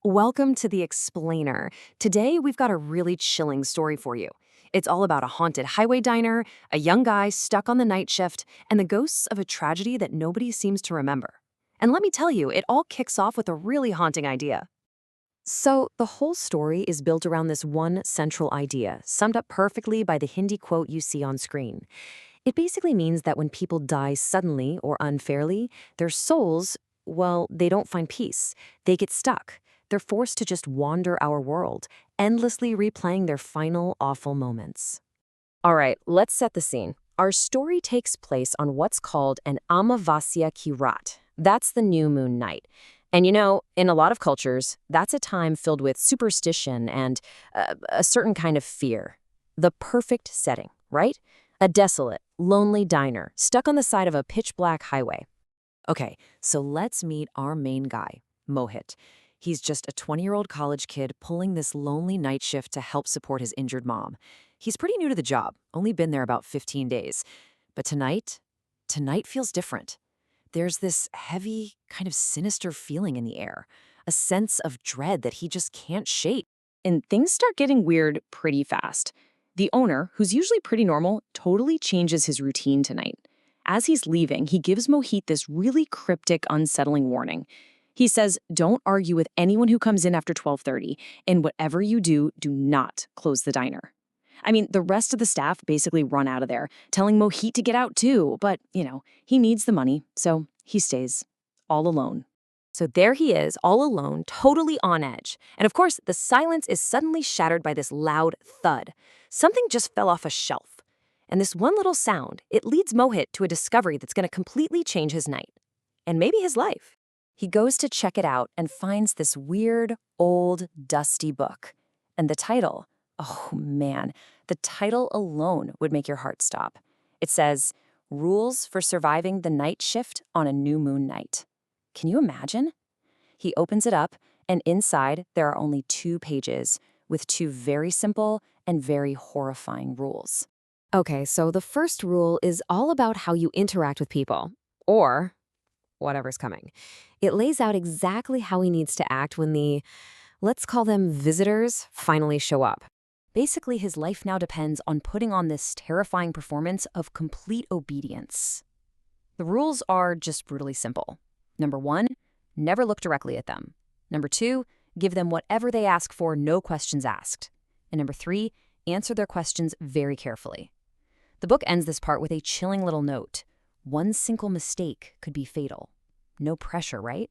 Welcome to The Explainer. Today, we've got a really chilling story for you. It's all about a haunted highway diner, a young guy stuck on the night shift, and the ghosts of a tragedy that nobody seems to remember. And let me tell you, it all kicks off with a really haunting idea. So, the whole story is built around this one central idea, summed up perfectly by the Hindi quote you see on screen. It basically means that when people die suddenly or unfairly, their souls, well, they don't find peace. They get stuck. They're forced to just wander our world, endlessly replaying their final awful moments. All right, let's set the scene. Our story takes place on what's called an Amavasya ki Raat. That's the new moon night. And in a lot of cultures, that's a time filled with superstition and a certain kind of fear. The perfect setting, right? A desolate, lonely diner stuck on the side of a pitch-black highway. Okay, so let's meet our main guy, Mohit. He's just a 20-year-old college kid pulling this lonely night shift to help support his injured mom. He's pretty new to the job, only been there about 15 days. But tonight feels different. There's this heavy, kind of sinister feeling in the air, a sense of dread that he just can't shake. And things start getting weird pretty fast. The owner, who's usually pretty normal, totally changes his routine tonight. As he's leaving, he gives Mohit this really cryptic, unsettling warning. He says, don't argue with anyone who comes in after 12:30, and whatever you do, do not close the diner. I mean, the rest of the staff basically run out of there, telling Mohit to get out too, but, he needs the money, so he stays, all alone. So there he is, all alone, totally on edge. And of course, the silence is suddenly shattered by this loud thud. Something just fell off a shelf. And this one little sound, it leads Mohit to a discovery that's going to completely change his night. And maybe his life. He goes to check it out and finds this weird, old, dusty book. And the title, oh man, the title alone would make your heart stop. It says, Rules for Surviving the Night Shift on a New Moon Night. Can you imagine? He opens it up, and inside there are only 2 pages with 2 very simple and very horrifying rules. Okay, so the first rule is all about how you interact with people, or whatever's coming. It lays out exactly how he needs to act when let's call them visitors, finally show up. Basically, his life now depends on putting on this terrifying performance of complete obedience. The rules are just brutally simple. Number 1, never look directly at them. Number 2, give them whatever they ask for, no questions asked. And number 3, answer their questions very carefully. The book ends this part with a chilling little note. One single mistake could be fatal. No pressure, right?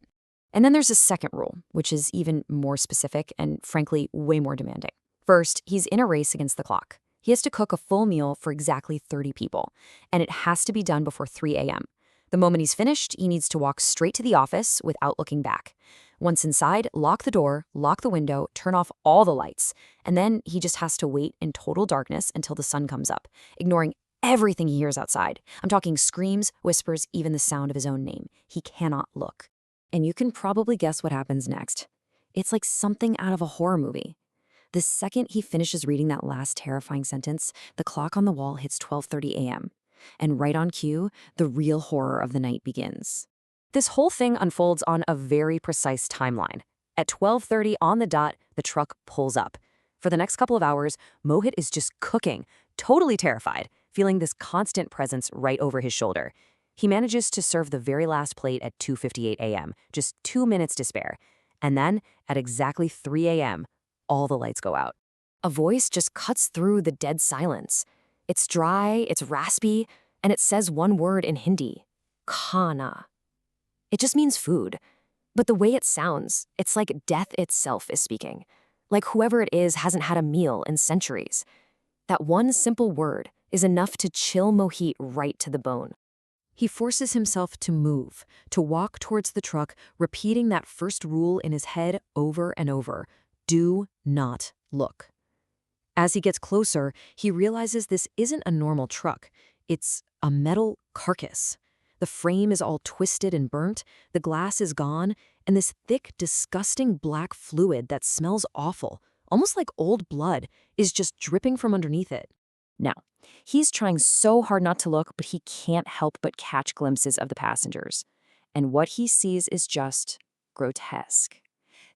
And then there's a second rule, which is even more specific and, frankly, way more demanding. First, he's in a race against the clock. He has to cook a full meal for exactly 30 people, and it has to be done before 3 a.m. The moment he's finished, he needs to walk straight to the office without looking back. Once inside, lock the door, lock the window, turn off all the lights, and then he just has to wait in total darkness until the sun comes up, ignoring everything he hears outside. I'm talking screams, whispers, even the sound of his own name. He cannot look. And you can probably guess what happens next. It's like something out of a horror movie. The second he finishes reading that last terrifying sentence, the clock on the wall hits 12:30 a.m. And right on cue, the real horror of the night begins. This whole thing unfolds on a very precise timeline. At 12:30 on the dot, the truck pulls up. For the next couple of hours, Mohit is just cooking, totally terrified, feeling this constant presence right over his shoulder. He manages to serve the very last plate at 2:58 a.m., just 2 minutes to spare. And then, at exactly 3 a.m., all the lights go out. A voice just cuts through the dead silence. It's dry, it's raspy, and it says one word in Hindi, khana. It just means food. But the way it sounds, it's like death itself is speaking. Like whoever it is hasn't had a meal in centuries. That one simple word is enough to chill Mohit right to the bone. He forces himself to move, to walk towards the truck, repeating that first rule in his head over and over. Do not look. As he gets closer, he realizes this isn't a normal truck. It's a metal carcass. The frame is all twisted and burnt, the glass is gone, and this thick, disgusting black fluid that smells awful, almost like old blood, is just dripping from underneath it. Now, he's trying so hard not to look, but he can't help but catch glimpses of the passengers. And what he sees is just grotesque.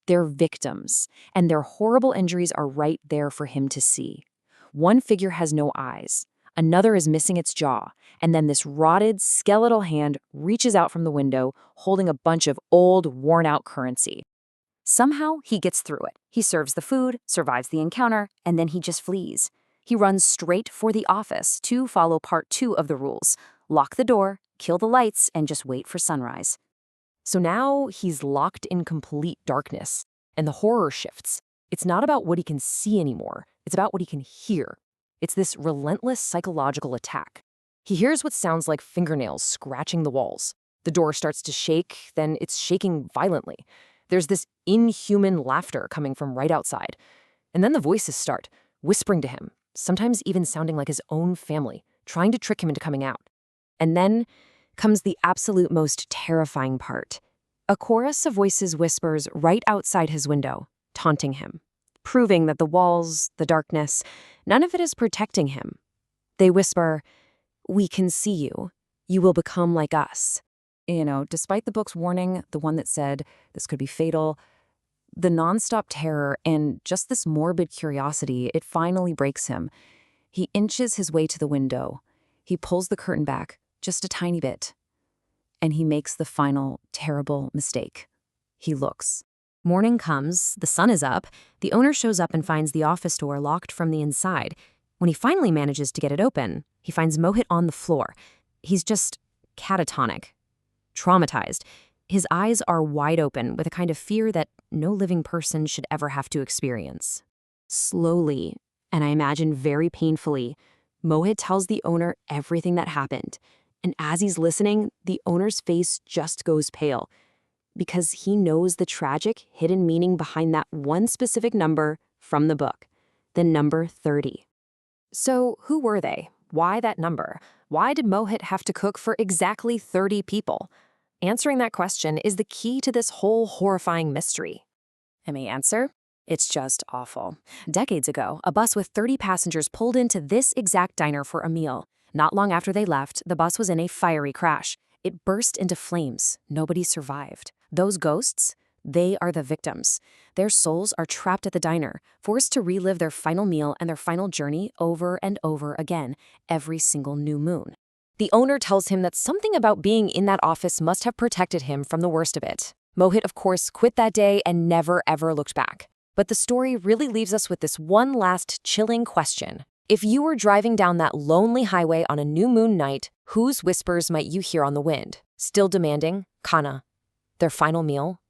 They're victims, and their horrible injuries are right there for him to see. One figure has no eyes, another is missing its jaw, and then this rotted, skeletal hand reaches out from the window, holding a bunch of old, worn-out currency. Somehow, he gets through it. He serves the food, survives the encounter, and then he just flees. He runs straight for the office to follow part 2 of the rules. Lock the door, kill the lights, and just wait for sunrise. So now he's locked in complete darkness, and the horror shifts. It's not about what he can see anymore. It's about what he can hear. It's this relentless psychological attack. He hears what sounds like fingernails scratching the walls. The door starts to shake, then it's shaking violently. There's this inhuman laughter coming from right outside. And then the voices start, whispering to him, sometimes even sounding like his own family, trying to trick him into coming out. And then comes the absolute most terrifying part. A chorus of voices whispers right outside his window, taunting him, proving that the walls, the darkness, none of it is protecting him. They whisper, "We can see you. You will become like us." Despite the book's warning, the one that said this could be fatal, the nonstop terror and just this morbid curiosity, it finally breaks him. He inches his way to the window. He pulls the curtain back just a tiny bit. And he makes the final, terrible mistake. He looks. Morning comes, the sun is up, the owner shows up and finds the office door locked from the inside. When he finally manages to get it open, he finds Mohit on the floor. He's just catatonic, traumatized. His eyes are wide open with a kind of fear that no living person should ever have to experience. Slowly, and I imagine very painfully, Mohit tells the owner everything that happened. And as he's listening, the owner's face just goes pale because he knows the tragic, hidden meaning behind that one specific number from the book, the number 30. So who were they? Why that number? Why did Mohit have to cook for exactly 30 people? Answering that question is the key to this whole horrifying mystery. And the answer? It's just awful. Decades ago, a bus with 30 passengers pulled into this exact diner for a meal. Not long after they left, the bus was in a fiery crash. It burst into flames. Nobody survived. Those ghosts, they are the victims. Their souls are trapped at the diner, forced to relive their final meal and their final journey over and over again, every single new moon. The owner tells him that something about being in that office must have protected him from the worst of it. Mohit, of course, quit that day and never ever looked back. But the story really leaves us with this one last chilling question. If you were driving down that lonely highway on a new moon night, whose whispers might you hear on the wind? Still demanding khana, their final meal,